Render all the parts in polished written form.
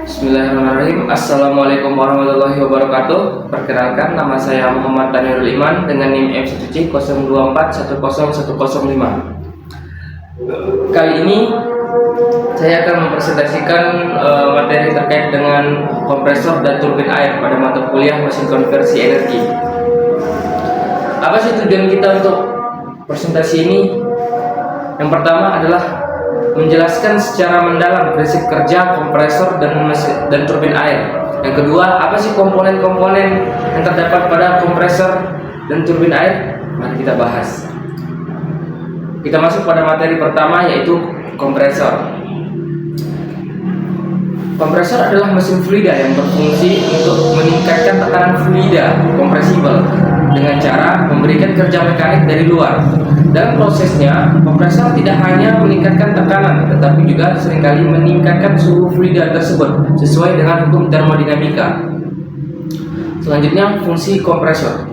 Bismillahirrahmanirrahim. Assalamualaikum warahmatullahi wabarakatuh. Perkenalkan, nama saya Muhammad Tanirul Iman dengan NIM M1C02410105. Kali ini saya akan mempresentasikan materi terkait dengan kompresor dan turbin air pada mata kuliah mesin konversi energi. Apa sih tujuan kita untuk presentasi ini? Yang pertama adalah menjelaskan secara mendalam prinsip kerja kompresor dan turbin air. Yang kedua, apa sih komponen-komponen yang terdapat pada kompresor dan turbin air? Mari kita bahas. Kita masuk pada materi pertama, yaitu kompresor. Kompresor adalah mesin fluida yang berfungsi untuk meningkatkan tekanan fluida kompresibel dengan cara memberikan kerja mekanik dari luar. Dalam prosesnya, kompresor tidak hanya meningkatkan tekanan, tetapi juga seringkali meningkatkan suhu fluida tersebut sesuai dengan hukum termodinamika. Selanjutnya, fungsi kompresor.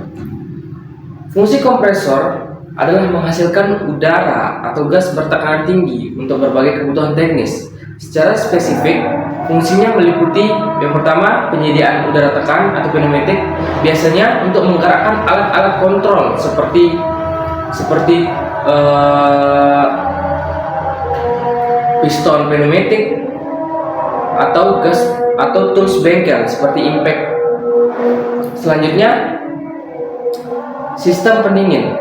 Fungsi kompresor adalah menghasilkan udara atau gas bertekanan tinggi untuk berbagai kebutuhan teknis. Secara spesifik, fungsinya meliputi yang pertama, penyediaan udara tekan atau pneumatik, biasanya untuk menggerakkan alat-alat kontrol seperti piston pneumatik atau gas atau tools bengkel seperti impact. Selanjutnya, sistem pendingin.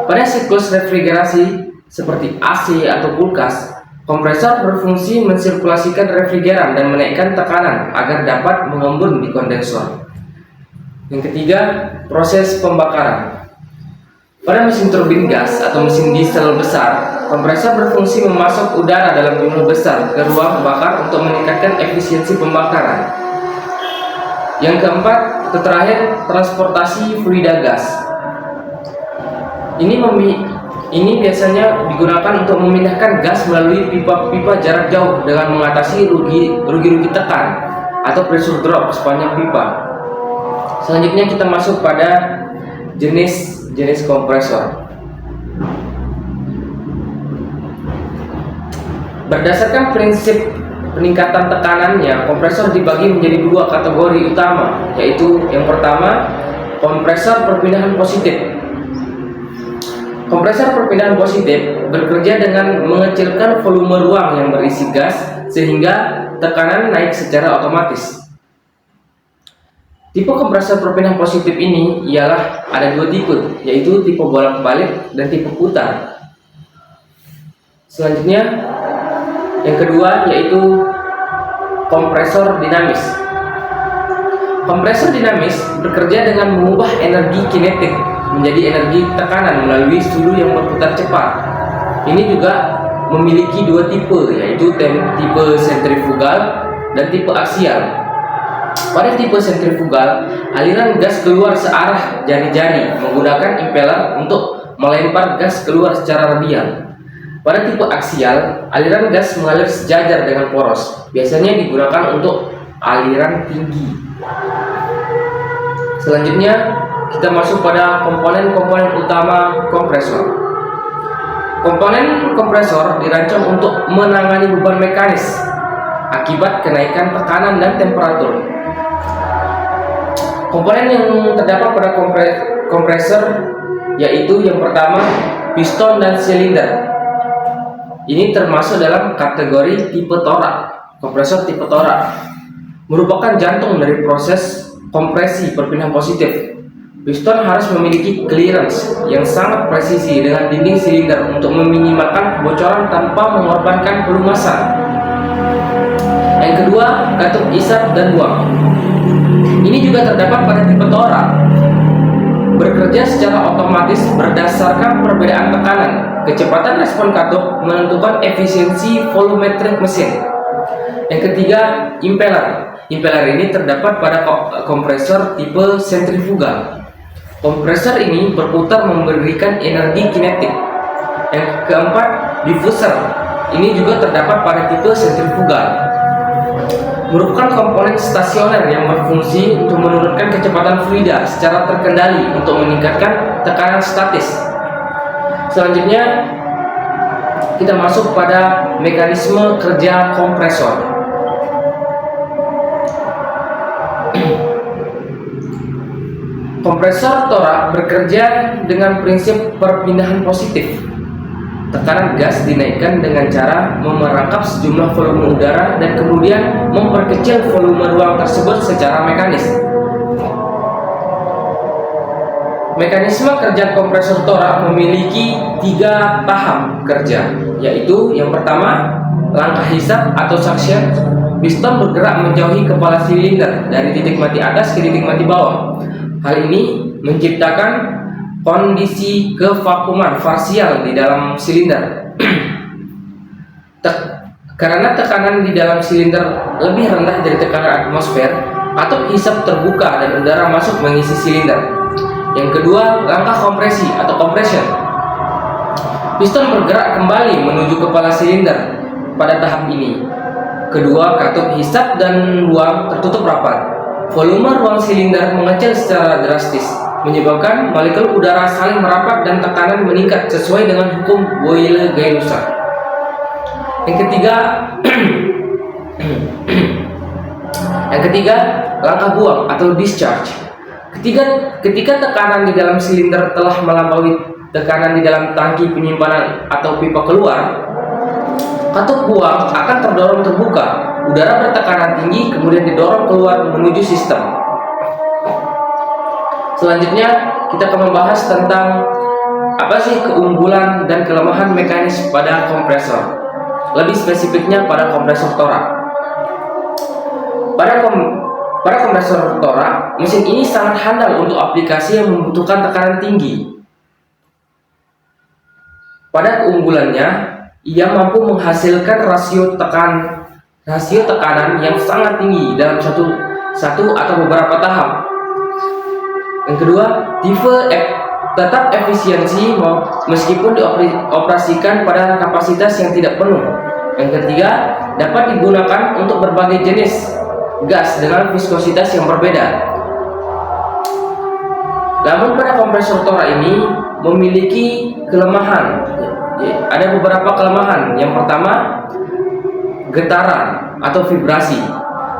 Pada siklus refrigerasi seperti AC atau kulkas, kompresor berfungsi mensirkulasikan refrigeran dan menaikkan tekanan agar dapat mengembun di kondensor. Yang ketiga, proses pembakaran. Pada mesin turbin gas atau mesin diesel besar, kompresor berfungsi memasok udara dalam jumlah besar ke ruang bakar untuk meningkatkan efisiensi pembakaran. Yang keempat, terakhir, transportasi fluida gas. Ini biasanya digunakan untuk memindahkan gas melalui pipa-pipa jarak jauh dengan mengatasi rugi-rugi tekan atau pressure drop sepanjang pipa. Selanjutnya kita masuk pada jenis kompresor. Berdasarkan prinsip peningkatan tekanannya, kompresor dibagi menjadi dua kategori utama, yaitu yang pertama, kompresor perpindahan positif. Kompresor perpindahan positif bekerja dengan mengecilkan volume ruang yang berisi gas sehingga tekanan naik secara otomatis. Tipe kompresor perpindahan positif ini ialah ada dua tipe, yaitu tipe bolak-balik dan tipe putar. Selanjutnya, yang kedua yaitu kompresor dinamis. Kompresor dinamis bekerja dengan mengubah energi kinetik menjadi energi tekanan melalui sudu yang berputar cepat. Ini juga memiliki dua tipe, yaitu tipe sentrifugal dan tipe aksial. Pada tipe sentrifugal, aliran gas keluar searah jari-jari menggunakan impeller untuk melempar gas keluar secara radial. Pada tipe aksial, aliran gas mengalir sejajar dengan poros, biasanya digunakan untuk aliran tinggi. Selanjutnya, kita masuk pada komponen-komponen utama kompresor. Komponen kompresor dirancang untuk menangani beban mekanis akibat kenaikan tekanan dan temperatur. Komponen yang terdapat pada kompresor yaitu yang pertama, piston dan silinder. Ini termasuk dalam kategori tipe torak. Kompresor tipe torak merupakan jantung dari proses kompresi perpindahan positif. Piston harus memiliki clearance yang sangat presisi dengan dinding silinder untuk meminimalkan kebocoran tanpa mengorbankan pelumasan. Yang kedua, katup isap dan buang. Ini juga terdapat pada tipe torak. Bekerja secara otomatis berdasarkan perbedaan tekanan. Kecepatan respon katup menentukan efisiensi volumetrik mesin. Yang ketiga, impeller. Impeller ini terdapat pada kompresor tipe sentrifugal. Kompresor ini berputar memberikan energi kinetik. Yang keempat, diffuser. Ini juga terdapat pada tipe sentrifugal. Merupakan komponen stasioner yang berfungsi untuk menurunkan kecepatan fluida secara terkendali untuk meningkatkan tekanan statis. Selanjutnya, kita masuk pada mekanisme kerja kompresor. Kompresor torak bekerja dengan prinsip perpindahan positif. Tekanan gas dinaikkan dengan cara memerangkap sejumlah volume udara dan kemudian memperkecil volume ruang tersebut secara mekanis. Mekanisme kerja kompresor torak memiliki 3 tahap kerja, yaitu yang pertama, langkah hisap atau suction. Piston bergerak menjauhi kepala silinder dari titik mati atas ke titik mati bawah. Hal ini menciptakan kondisi kevakuuman parsial di dalam silinder. Karena tekanan di dalam silinder lebih rendah dari tekanan atmosfer, katup hisap terbuka dan udara masuk mengisi silinder. Yang kedua, langkah kompresi atau compression. Piston bergerak kembali menuju kepala silinder pada tahap ini. Kedua, katup hisap dan ruang tertutup rapat. Volume ruang silinder mengecil secara drastis, menyebabkan molekul udara saling merapat dan tekanan meningkat sesuai dengan hukum Boyle-Guènosa. Yang ketiga, langkah buang atau discharge. Ketika tekanan di dalam silinder telah melampaui tekanan di dalam tangki penyimpanan atau pipa keluar, katup buang akan terdorong terbuka. Udara bertekanan tinggi kemudian didorong keluar menuju sistem. Selanjutnya kita akan membahas tentang apa sih keunggulan dan kelemahan mekanis pada kompresor. Lebih spesifiknya pada kompresor torak. Pada kompresor torak, mesin ini sangat handal untuk aplikasi yang membutuhkan tekanan tinggi. Pada keunggulannya, ia mampu menghasilkan rasio tekanan yang sangat tinggi dalam satu atau beberapa tahap. Yang kedua, tetap efisiensi meskipun dioperasikan pada kapasitas yang tidak penuh. Yang ketiga, dapat digunakan untuk berbagai jenis gas dengan viskositas yang berbeda. Namun pada kompresor torak ini memiliki kelemahan. Ada beberapa kelemahan. Yang pertama, getaran atau vibrasi.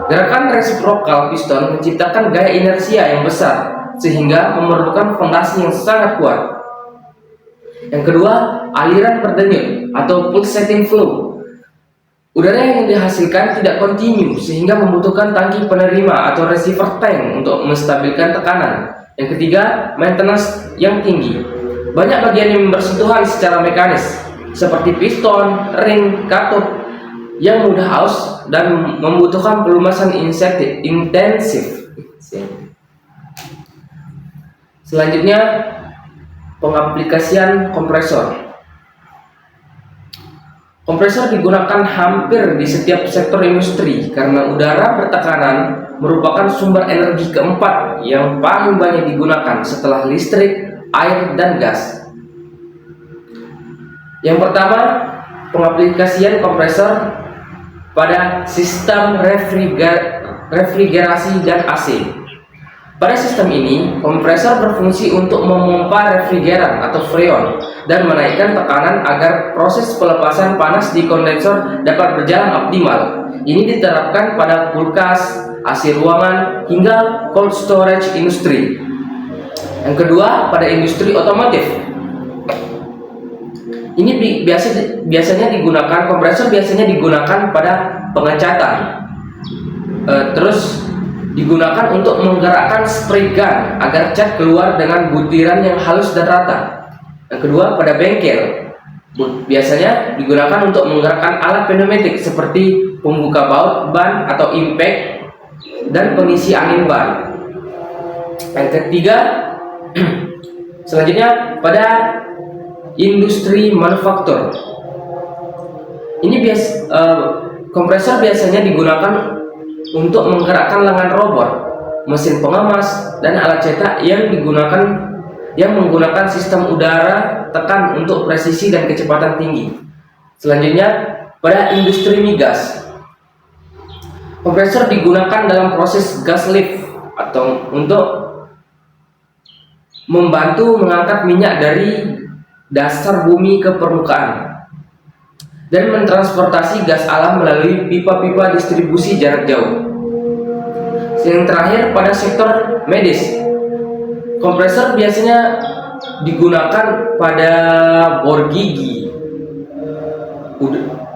Gerakan resiprokal piston menciptakan gaya inersia yang besar sehingga memerlukan fondasi yang sangat kuat. Yang kedua, aliran berdenyut atau pulsating flow. Udara yang dihasilkan tidak kontinu sehingga membutuhkan tangki penerima atau receiver tank untuk menstabilkan tekanan. Yang ketiga, maintenance yang tinggi. Banyak bagian yang bersentuhan secara mekanis seperti piston, ring, katup yang mudah aus dan membutuhkan pelumasan intensif. Selanjutnya, pengaplikasian kompresor. Kompresor digunakan hampir di setiap sektor industri karena udara bertekanan merupakan sumber energi keempat yang paling banyak digunakan setelah listrik, air, dan gas. Yang pertama, pengaplikasian kompresor pada sistem refrigerasi dan AC. Pada sistem ini, kompresor berfungsi untuk memompa refrigeran atau freon dan menaikkan tekanan agar proses pelepasan panas di kondensor dapat berjalan optimal. Ini diterapkan pada kulkas, AC ruangan, hingga cold storage industri. Yang kedua, pada industri otomotif. Ini biasanya digunakan, kompresor biasanya digunakan pada pengecatan. Terus digunakan untuk menggerakkan spray gun agar cat keluar dengan butiran yang halus dan rata. Yang kedua, pada bengkel. Biasanya digunakan untuk menggerakkan alat pneumatik seperti pembuka baut ban atau impact dan pengisi angin ban. Yang ketiga, selanjutnya pada industri manufaktur. Ini kompresor biasanya digunakan untuk menggerakkan lengan robot, mesin pengemas, dan alat cetak yang menggunakan sistem udara tekan untuk presisi dan kecepatan tinggi. Selanjutnya, pada industri migas. Kompresor digunakan dalam proses gas lift atau untuk membantu mengangkat minyak dari dasar bumi ke permukaan dan mentransportasi gas alam melalui pipa-pipa distribusi jarak jauh. Yang terakhir, pada sektor medis, Kompresor biasanya digunakan pada bor gigi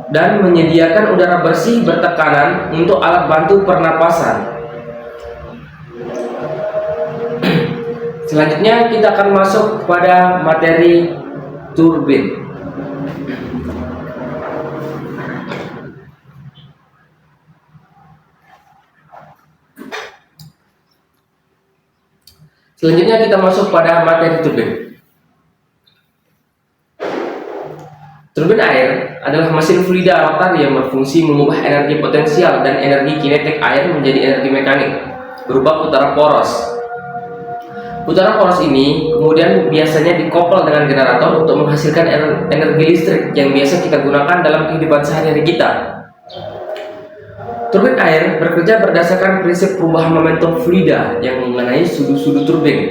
dan menyediakan udara bersih bertekanan untuk alat bantu pernapasan. Selanjutnya kita akan masuk pada materi turbin. Selanjutnya kita masuk pada materi turbin. Turbin air adalah mesin fluida rotor yang berfungsi mengubah energi potensial dan energi kinetik air menjadi energi mekanik berupa putaran poros. Putaran poros ini kemudian biasanya dikoppel dengan generator untuk menghasilkan energi listrik yang biasa kita gunakan dalam kehidupan sehari-hari kita. Turbin air bekerja berdasarkan prinsip perubahan momentum fluida yang mengenai sudut-sudut turbin.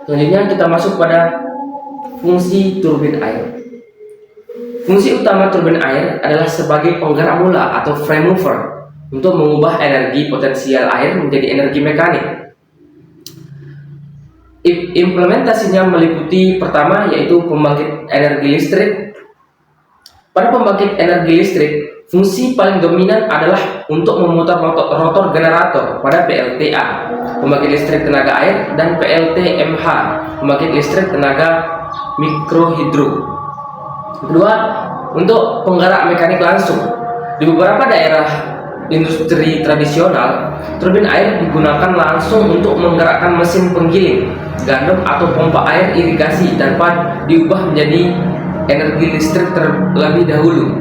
Selanjutnya kita masuk pada fungsi turbin air. Fungsi utama turbin air adalah sebagai penggerak mula atau prime mover untuk mengubah energi potensial air menjadi energi mekanik. Implementasinya meliputi pertama yaitu pembangkit energi listrik. Pada pembangkit energi listrik, fungsi paling dominan adalah untuk memutar rotor generator pada PLTA, pembangkit listrik tenaga air, dan PLTMH, pembangkit listrik tenaga mikrohidro. Kedua, untuk penggerak mekanik langsung. Di beberapa daerah industri tradisional, turbin air digunakan langsung untuk menggerakkan mesin penggiling gandum atau pompa air irigasi tanpa diubah menjadi energi listrik terlebih dahulu.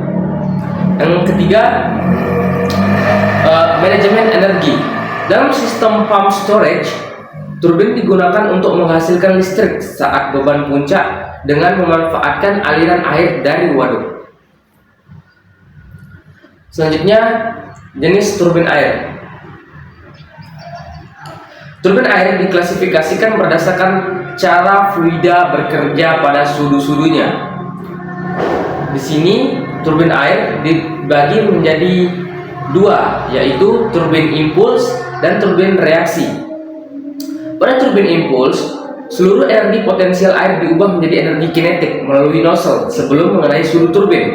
Yang ketiga, manajemen energi. Dalam sistem pump storage, turbin digunakan untuk menghasilkan listrik saat beban puncak dengan memanfaatkan aliran air dari waduk. Selanjutnya, jenis turbin air. Turbin air diklasifikasikan berdasarkan cara fluida bekerja pada sudu-sudunya. Di sini turbin air dibagi menjadi dua, yaitu turbin impuls dan turbin reaksi. Pada turbin impuls, seluruh energi potensial air diubah menjadi energi kinetik melalui nozzle sebelum mengenai sudut turbin.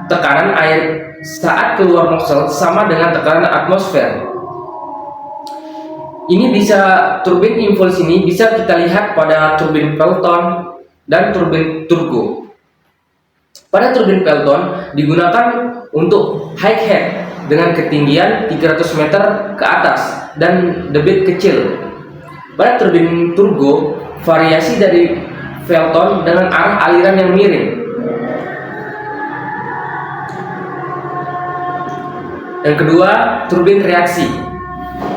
Tekanan air saat keluar nozzle sama dengan tekanan atmosfer. Turbin impuls ini bisa kita lihat pada turbin Pelton dan turbin turbo. Pada turbin Pelton digunakan untuk high head dengan ketinggian 300 meter ke atas dan debit kecil. Pada turbin turbo, variasi dari Pelton dengan arah aliran yang miring. Yang kedua, turbin reaksi.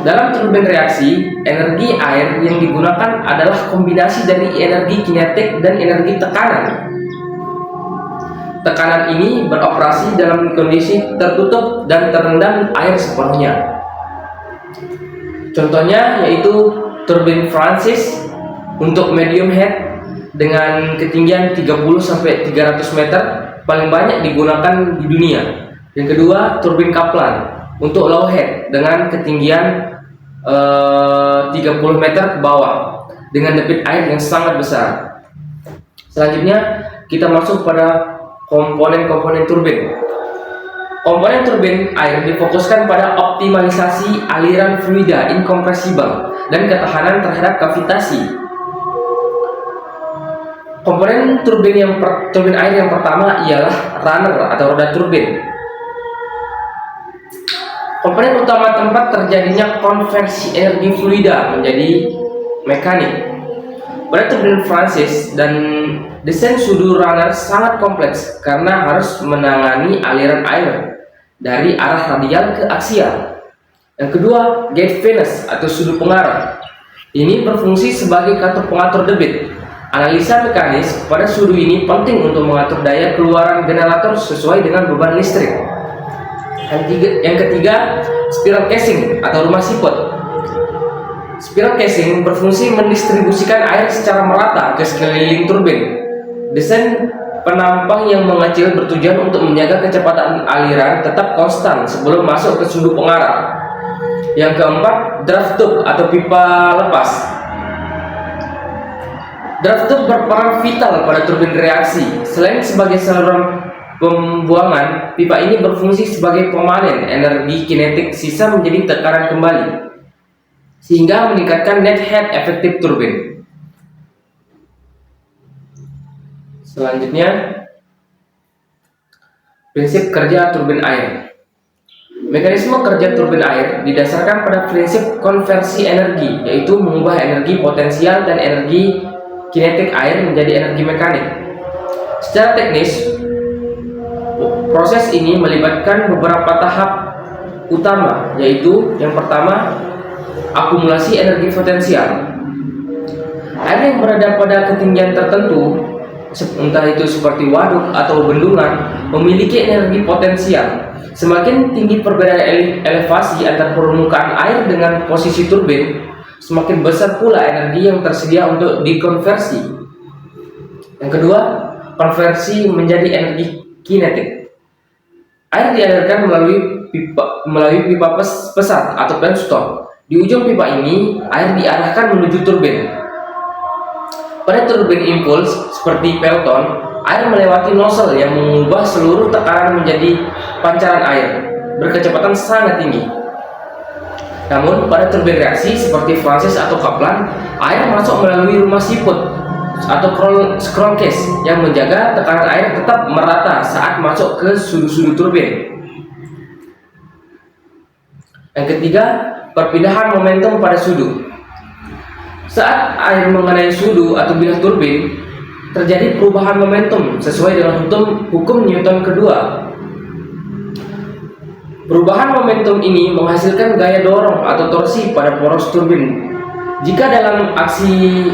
Dalam turbin reaksi, energi air yang digunakan adalah kombinasi dari energi kinetik dan energi tekanan. Tekanan ini beroperasi dalam kondisi tertutup dan terendam air sepenuhnya. Contohnya yaitu turbin Francis untuk medium head dengan ketinggian 30-300 meter paling banyak digunakan di dunia. Yang kedua, turbin Kaplan untuk low head dengan ketinggian 30 meter ke bawah dengan debit air yang sangat besar. Selanjutnya kita masuk pada komponen-komponen turbin. Komponen turbin air difokuskan pada optimalisasi aliran fluida inkompresibel dan ketahanan terhadap kavitasi. Komponen turbin air yang pertama ialah runner atau roda turbin. Komponen utama tempat terjadinya konversi energi fluida menjadi mekanik. Pada turbin Francis dan desain sudu runner sangat kompleks karena harus menangani aliran air dari arah radial ke aksial. Yang kedua, gate Venus atau sudu pengarah. Ini berfungsi sebagai katup pengatur debit. Analisa mekanis pada sudu ini penting untuk mengatur daya keluaran generator sesuai dengan beban listrik. Yang ketiga, spiral casing atau rumah siput. Spiral casing berfungsi mendistribusikan air secara merata ke sekeliling turbin. Desain penampang yang mengecil bertujuan untuk menjaga kecepatan aliran tetap konstan sebelum masuk ke sudut pengarah. Yang keempat, draft tube atau pipa lepas. Drafter berperan vital pada turbin reaksi. Selain sebagai saluran pembuangan, pipa ini berfungsi sebagai pemanen energi kinetik sisa menjadi tekanan kembali, sehingga meningkatkan net head efektif turbin. Selanjutnya, prinsip kerja turbin air. Mekanisme kerja turbin air didasarkan pada prinsip konversi energi, yaitu mengubah energi potensial dan energi kinetik air menjadi energi mekanik. Secara teknis, proses ini melibatkan beberapa tahap utama, yaitu yang pertama, akumulasi energi potensial. Air yang berada pada ketinggian tertentu, entah itu seperti waduk atau bendungan, memiliki energi potensial. Semakin tinggi perbedaan elevasi antara permukaan air dengan posisi turbin, semakin besar pula energi yang tersedia untuk dikonversi. Yang kedua, konversi menjadi energi kinetik. Air dialirkan melalui pipa pesat atau penstock. Di ujung pipa ini, air diarahkan menuju turbin. Pada turbin impuls seperti Pelton, air melewati nozzle yang mengubah seluruh tekanan menjadi pancaran air berkecepatan sangat tinggi. Namun pada turbin reaksi seperti Francis atau Kaplan, air masuk melalui rumah siput atau scroll case yang menjaga tekanan air tetap merata saat masuk ke sudut-sudut turbin. Yang ketiga, perpindahan momentum pada sudu. Saat air mengenai sudu atau bilah turbin, terjadi perubahan momentum sesuai dengan hukum Newton kedua. Perubahan momentum ini menghasilkan gaya dorong atau torsi pada poros turbin. Jika dalam aksi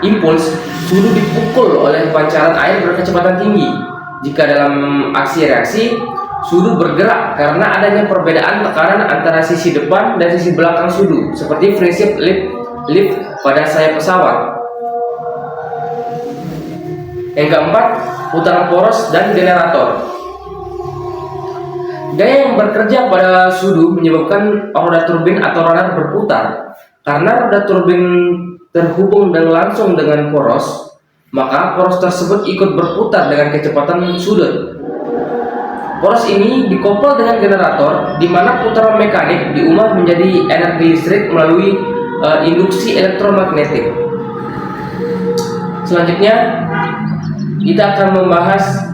impuls, sudu dipukul oleh pancaran air berkecepatan tinggi. Jika dalam aksi reaksi, sudu bergerak karena adanya perbedaan tekanan antara sisi depan dan sisi belakang sudu, seperti prinsip lift pada sayap pesawat. Yang keempat, putaran poros dan generator. Gaya yang bekerja pada sudu menyebabkan roda turbin atau radar berputar. Karena roda turbin terhubung dan langsung dengan poros, maka poros tersebut ikut berputar dengan kecepatan sudut. Poros ini dikoppel dengan generator, di mana putaran mekanik diubah menjadi energi listrik melalui induksi elektromagnetik. Selanjutnya, kita akan membahas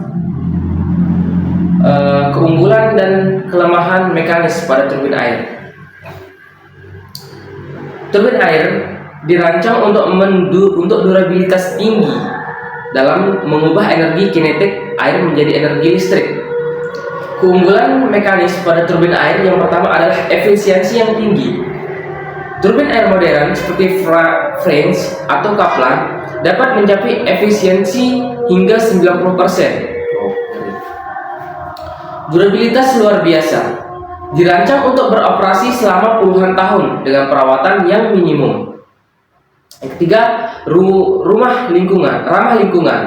keunggulan dan kelemahan mekanis pada turbin air. Turbin air dirancang untuk durabilitas tinggi dalam mengubah energi kinetik air menjadi energi listrik. Keunggulan mekanis pada turbin air yang pertama adalah efisiensi yang tinggi. Turbin air modern seperti French atau Kaplan dapat mencapai efisiensi hingga 90%. Durabilitas luar biasa. Dirancang untuk beroperasi selama puluhan tahun dengan perawatan yang minimum. Yang ketiga, ramah lingkungan.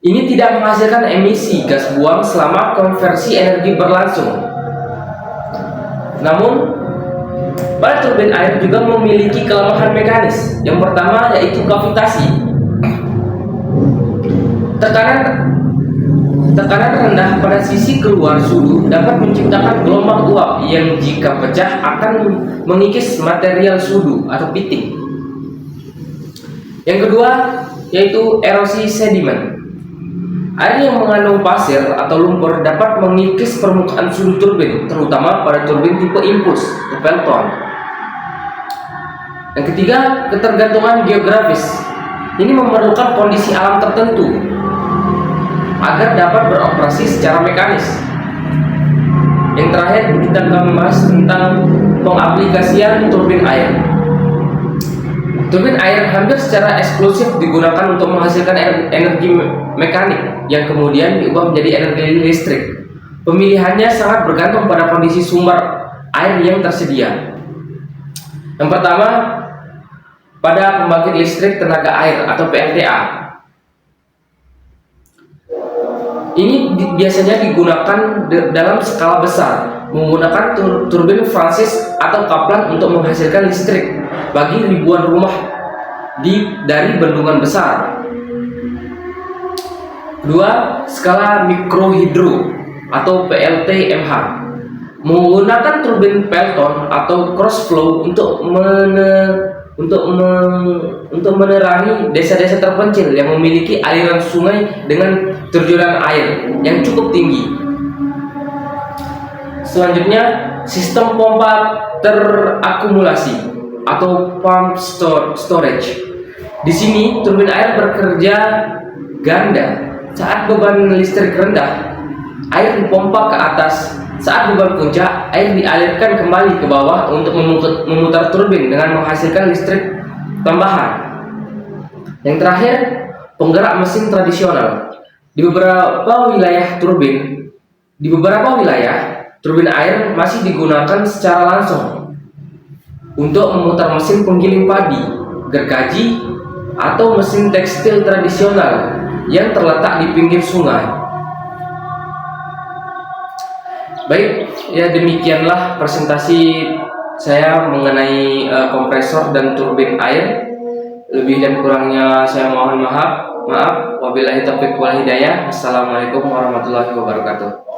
Ini tidak menghasilkan emisi gas buang selama konversi energi berlangsung. Namun, pada turbin air juga memiliki kelemahan mekanis. Yang pertama yaitu kavitasi. Tekanan rendah pada sisi keluar sudu dapat menciptakan gelombang uap yang jika pecah akan mengikis material sudu atau pitting. Yang kedua yaitu erosi sedimen. Air yang mengandung pasir atau lumpur dapat mengikis permukaan sudu turbin, terutama pada turbin tipe impuls atau Pelton. Yang ketiga, ketergantungan geografis. Ini memerlukan kondisi alam tertentu agar dapat beroperasi secara mekanis. Yang terakhir, kita akan membahas tentang pengaplikasian turbin air. Turbin air hampir secara eksklusif digunakan untuk menghasilkan energi mekanik yang kemudian diubah menjadi energi listrik. Pemilihannya sangat bergantung pada kondisi sumber air yang tersedia. Yang pertama, pada pembangkit listrik tenaga air atau PLTA. Ini biasanya digunakan dalam skala besar, menggunakan turbin Francis atau Kaplan untuk menghasilkan listrik bagi ribuan rumah dari bendungan besar. Kedua, skala mikrohidro atau PLT-MH menggunakan turbin Pelton atau cross flow untuk menerangi desa-desa terpencil yang memiliki aliran sungai dengan terjunan air yang cukup tinggi. Selanjutnya, sistem pompa terakumulasi atau pump storage. Di sini turbin air bekerja ganda. Saat beban listrik rendah, air dipompa ke atas. Saat beban puncak, air dialirkan kembali ke bawah untuk memutar turbin dengan menghasilkan listrik tambahan. Yang terakhir, penggerak mesin tradisional. Di beberapa wilayah, turbin air masih digunakan secara langsung untuk memutar mesin penggiling padi, gergaji, atau mesin tekstil tradisional yang terletak di pinggir sungai. Baik, ya demikianlah presentasi saya mengenai kompresor dan turbin air. Lebih dan kurangnya saya mohon maaf. Wabillahi taufiq wal hidayah. Assalamualaikum warahmatullahi wabarakatuh.